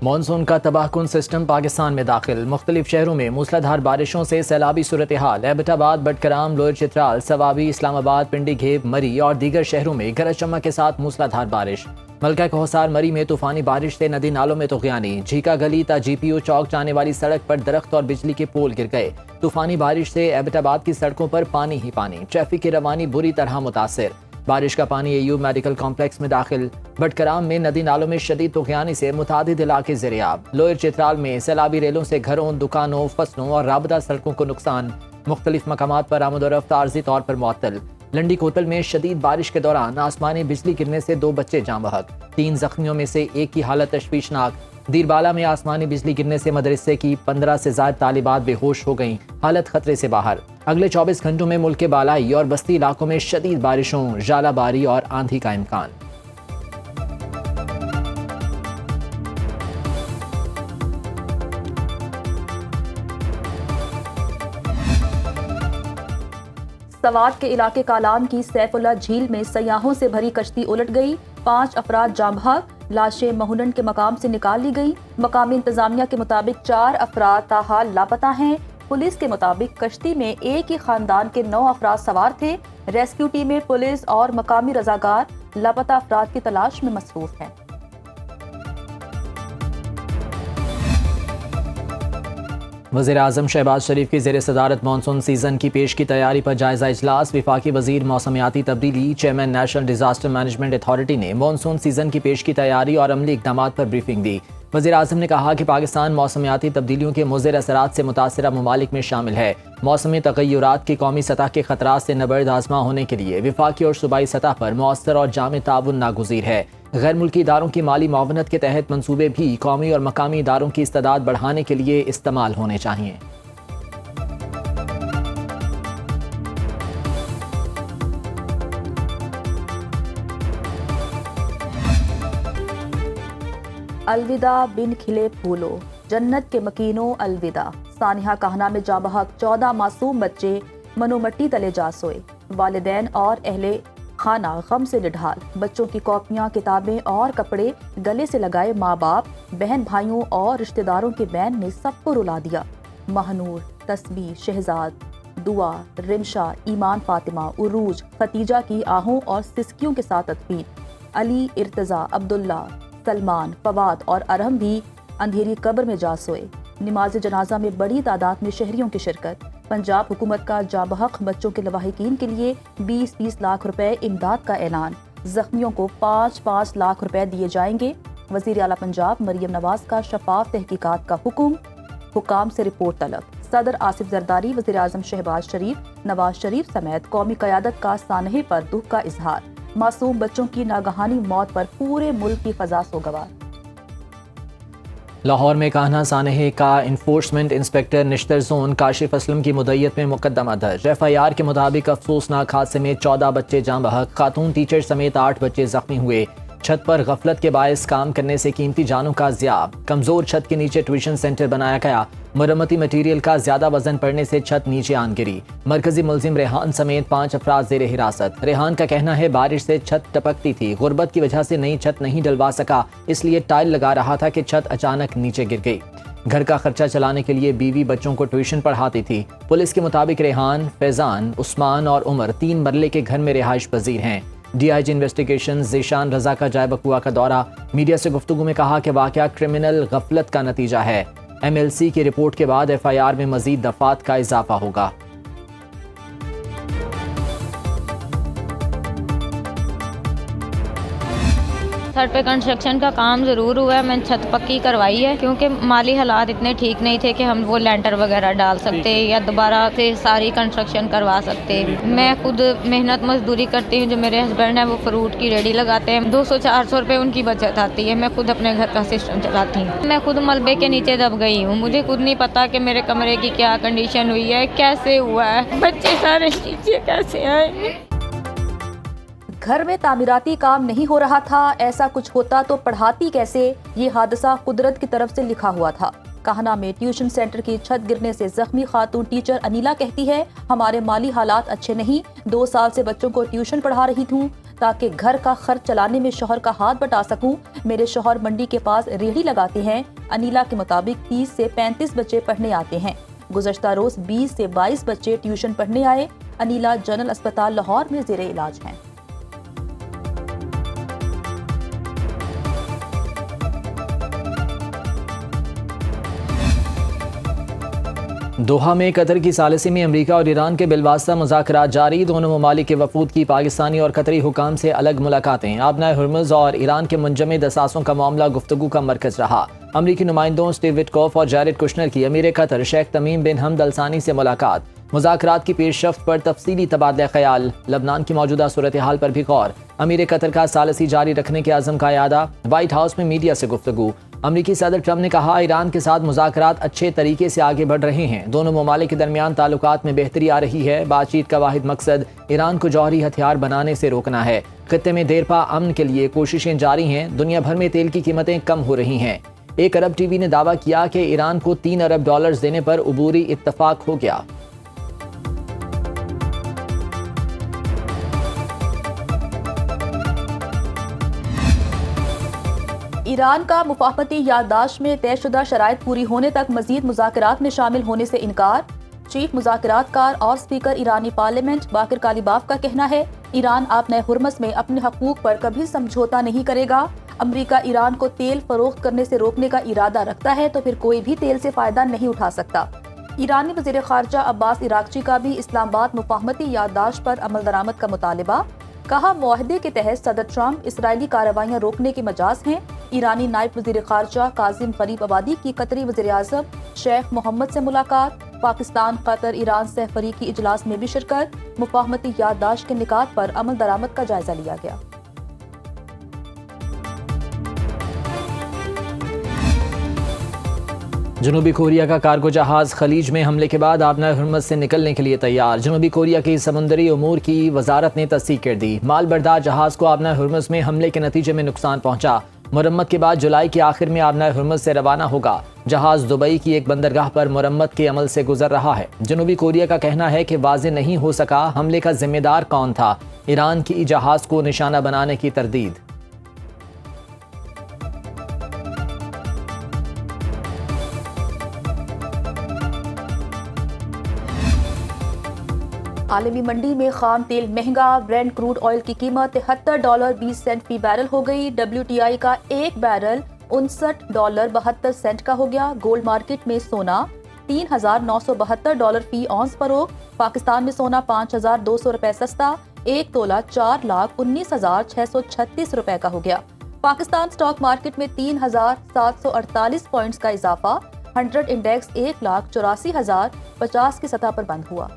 Monsoon का तबाहकुन system Pakistan में दाखिल। मुख्तलिफ शहरों में मूसलाधार बारिशों से सैलाबी सूरत हाल। एबटाबाद, बटकराम, लोअर चित्राल, सवाबी, इस्लामाबाद, पिंडी घेब, मरी और दीगर शहरों में गरज चमक के साथ मूसलाधार बारिश। मलका कोहसार मरी में तूफानी बारिश से नदी नालों में तुग़यानी। झीका गली ता GPO चौक जाने वाली सड़क पर दरख्त और बिजली के पोल गिर गए। तूफानी बारिश से एबटाबाद की सड़कों पर पानी ही पानी। ट्रैफिक की रवानी बुरी तरह मुतासिर। बारिश का पानी AU मेडिकल कॉम्प्लेक्स में दाखिल। बटकराम में नदी नालों में शदीद तुग़यानी से मुतादिद इलाके ज़ेर-ए-आब। लोअर चित्राल में सैलाबी रेलों से घरों, दुकानों, फसलों और राबता सड़कों को नुकसान। मुख्तलिफ मकामात पर आमद-ओ-रफ्त आर्जी तौर पर मुअत्तल। लंडी कोतल में शदीद बारिश के दौरान आसमानी बिजली गिरने से 2 बच्चे जाँ बहक। 3 जख्मियों में से एक की हालत तशवीशनाक। दीरबाला में आसमानी बिजली गिरने से मदरसे की 15 से ज़ायद तालिबात बेहोश हो गईं, हालत खतरे से बाहर। अगले 24 घंटों में मुल्क के बालाई और बस्ती इलाकों में शदीद बारिशों, जालाबारी और आंधी का इम्कान। सवात के इलाके कालाम की सैफुल्ला झील में सयाहों से भरी कश्ती उलट गई। 5 अफराद जाँ बहक। लाशें महुनन के मकाम से निकाल ली गई। मकामी इंतजामिया के मुताबिक 4 अफराद ताहाल लापता हैं। पुलिस के मुताबिक कश्ती में एक ही खानदान के 9 अफराद सवार थे। रेस्क्यू टीमें, पुलिस और मकामी रजाकार लापता अफराद की तलाश में मसरूफ हैं। वज़ीर-ए-आज़म शहबाज शरीफ की ज़ेर सदारत मानसून सीज़न की पेश की तैयारी पर जायज़ा इजलास। वफाकी वज़ीर मौसमियाती तब्दीली, chairman national disaster management authority ने मानसून सीज़न की पेश की तैयारी और अमली इक़दामात पर ब्रीफिंग दी। वज़ीर-ए-आज़म ने कहा कि पाकिस्तान मौसमियाती तब्दीलियों के मुज़िर असरात से मुतासिरा ममालिक में शामिल है। मौसमी तग़य्युरात की कौमी सतह के ख़तरात से नबर्द आज़मा होने के लिए वफाकी और सूबाई सतह पर मौसर और जामे ताउन नागुज़ीर है। गैर मुल्की इदारों की माली मुआवनत के तहत मंसूबे भी कौमी और मकामी इदारों की इस्तेदाद बढ़ाने के लिए इस्तेमाल होने चाहिए। अलविदा बिन खिले फूलो, जन्नत के मकीनों अलविदा। सानिहा कहना में जाँ बहक 14 मासूम बच्चे मनोमट्टी तले जा सोए। वालिदैन और अहले खाना गम से निढाल। बच्चों की कॉपियाँ, किताबें और कपड़े गले से लगाए माँ बाप, बहन भाइयों और रिश्तेदारों के बैन ने सबको रुला दिया। महनूर, तस्बीह, शहजाद, दुआ, रिमशा, ईमान, फातिमा, उरूज, खतीजा की आहों और सिसकियों के साथ तदफीन। अली, इर्तजा, अब्दुल्ला, सलमान, फवाद और अरहम भी अंधेरी कब्र में जा सोए। नमाज जनाजा में बड़ी तादाद में शहरियों की शिरकत। पंजाब हुकूमत का जाँ बहक बच्चों के लवाहिकीन के लिए 20-20 लाख रुपए इमदाद का ऐलान। जख्मियों को 5-5 लाख रुपए दिए जाएंगे। वज़ीर आला पंजाब मरियम नवाज का शफाफ तहकीकात का हुक्म। हुकाम से रिपोर्ट तलब। सदर आसिफ जरदारी, वज़ीर आज़म शहबाज शरीफ, नवाज शरीफ समेत कौमी क़यादत का सानहे पर दुख का इजहार। मासूम बच्चों की नागहानी मौत पर पूरे मुल्क की फ़ज़ा सोगवार। लाहौर में कान्हा सानहे का enforcement inspector Nishtar zone Kashif Aslam की मुद्दत में मुकदमा दर्ज। FIR के मुताबिक अफसोसनाक हादसे में 14 बच्चे जाँ बहक, खातून टीचर समेत 8 बच्चे जख्मी हुए। छत पर गफलत के बायस काम करने से कीमती जानों का ज़ियाब। कमज़ोर छत के नीचे ट्यूशन सेंटर बनाया गया। मरम्मती मटीरियल का ज्यादा वजन पड़ने से छत नीचे आन गिरी। मरकजी मुलजिम रेहान समेत 5 अफराद ज़ेर हिरासत। रेहान का कहना है बारिश से छत टपकती थी, गुर्बत की वजह से नई छत नहीं डलवा सका, इसलिए टाइल लगा रहा था कि छत अचानक नीचे गिर गई। घर का खर्चा चलाने के लिए बीवी बच्चों को ट्यूशन पढ़ाती थी। पुलिस के मुताबिक रेहान, फैजान, उस्मान और उमर 3 मरले के घर में रिहाइश पजीर हैं। DIG इन्वेस्टिगेशन ज़ीशान रजा का जाए बकुआ का दौरा। मीडिया से गुफ्तगू में कहा कि वाक़या क्रिमिनल गफलत का नतीजा है। MLC की रिपोर्ट के बाद FIR में मजीद दफात का इजाफा होगा। छत पे कंस्ट्रक्शन का काम ज़रूर हुआ है। मैंने छत पक्की करवाई है क्योंकि माली हालात इतने ठीक नहीं थे कि हम वो लेंटर वगैरह डाल सकते या दोबारा से सारी कंस्ट्रक्शन करवा सकते। मैं खुद मेहनत मजदूरी करती हूँ। जो मेरे हस्बैंड हैं वो फ्रूट की रेडी लगाते हैं। 200-400 रुपये उनकी बचत आती है। मैं खुद अपने घर का सिस्टम चलाती हूँ। मैं खुद मलबे के नीचे दब गई हूँ। मुझे खुद नहीं पता कि मेरे कमरे की क्या कंडीशन हुई है, कैसे हुआ है, बच्चे सारे नीचे कैसे आए। घर में तामीराती काम नहीं हो रहा था, ऐसा कुछ होता तो पढ़ाती कैसे। ये हादसा कुदरत की तरफ से लिखा हुआ था। काहना में ट्यूशन सेंटर की छत गिरने से जख्मी खातून टीचर अनिला कहती है, हमारे माली हालात अच्छे नहीं, 2 साल से बच्चों को ट्यूशन पढ़ा रही हूँ। ताकि घर का खर्च चलाने में शौहर का हाथ बटा सकूं। मेरे शौहर मंडी के पास रेहड़ी लगाते हैं। अनिला के मुताबिक 30 से 35 बच्चे पढ़ने आते हैं। गुज़श्ता रोज 20 से 22 बच्चे ट्यूशन पढ़ने आए। अनिला जनरल अस्पताल लाहौर में ज़ेरे इलाज हैं। दोहा में कतर की सालिसी में अमरीका और ईरान के बिलवास्ता मुज़ाकरात जारी। दोनों ममालिक के वफूद की पाकिस्तानी और कतरी हुकाम से अलग मुलाकातें। आबनाए हुर्मुज़ और ईरान के मुंजमद असासों का मामला गुफ्तगू का मरकज रहा। अमरीकी नुमाइंदों स्टीव विटकॉफ और जैरेड कुशनर की अमीर कतर शेख तमीम बिन हमद अल सानी से मुलाकात। मुज़ाकरात की पेशरफ्त पर तफसीली तबादला ख्याल। लबनान की मौजूदा सूरत हाल पर भी गौर। अमीर कतर का सालिसी जारी रखने के अज़म का यादा। व्हाइट हाउस में मीडिया से गुफ्तगू। अमरीकी सदर ट्रंप ने कहा, ईरान के साथ मुज़ाकरात अच्छे तरीके से आगे बढ़ रहे हैं। दोनों ममालिक के दरमियान ताल्लुकात में बेहतरी आ रही है। बातचीत का वाहिद मकसद ईरान को जौहरी हथियार बनाने से रोकना है। खित्ते में देरपा अमन के लिए कोशिशें जारी हैं। दुनिया भर में तेल की कीमतें कम हो रही हैं। एक अरब टीवी ने दावा किया कि ईरान को $3 अरब देने पर उबूरी इत्तफाक हो गया। ईरान का मुफाहमती याददाश्त में तयशुदा शराइत पूरी होने तक मजीद मुज़ाकरात में शामिल होने से इनकार। चीफ मुज़ाकरातकार और स्पीकर ईरानी पार्लियामेंट बाकिर कालिबाफ का कहना है, ईरान आबनाए हुर्मुज़ में अपने हकूक पर कभी समझौता नहीं करेगा। अमरीका ईरान को तेल फरोख्त करने से रोकने का इरादा रखता है तो फिर कोई भी तेल से फायदा नहीं उठा सकता। ईरानी वज़ीर ख़ारजा अब्बास इराक़ची का भी इस्लामाबाद मुफाहमती याददाश्त पर अमल दरामद का मुतालबा। कहा, मुआहदे के तहत सदर ट्रंप इसराइली कार्रवाइयाँ रोकने के मजाज हैं। ईरानी नायब वज़ीर ख़ारजा काजिम गरीब आबादी की कतरी वज़ीर आज़म शेख मोहम्मद से मुलाकात। पाकिस्तान कतर ईरान सहफरीकी इजलास में भी शिरकत। मुफाहमती याददाश्त के निकात पर अमल दरामद का जायजा लिया गया। जनूबी कोरिया का कार्गो जहाज खलीज में हमले के बाद आबनाए हुर्मुज़ से निकलने के लिए तैयार। जनूबी कोरिया की समुद्री उमूर की वजारत ने तस्दीक कर दी। माल बरदार जहाज को आबनाए हुर्मुज़ में हमले के नतीजे में नुकसान पहुंचा। मुरम्मत के बाद जुलाई के आखिर में आबनाए हुर्मुज़ से रवाना होगा। जहाज दुबई की एक बंदरगाह पर मुरम्मत के अमल से गुजर रहा है। जनूबी कोरिया का कहना है कि वाज़ेह नहीं हो सका हमले का जिम्मेदार कौन था। ईरान की जहाज को निशाना बनाने की तरदीद। आलमी मंडी में खाम तेल महंगा। ब्रेंट क्रूड ऑयल की कीमत $73.20 फी बैरल हो गई। WTI का एक बैरल $59.72 का हो गया। गोल्ड मार्केट में सोना $3,972 फी औंस फरोख्त। पाकिस्तान में सोना ₹5,200 सस्ता। एक तोला 4,19,636 रुपए का हो गया। पाकिस्तान स्टॉक मार्केट में 3,748 पॉइंट्स का इजाफा। 100 इंडेक्स 1,84,050 की सतह पर बंद हुआ।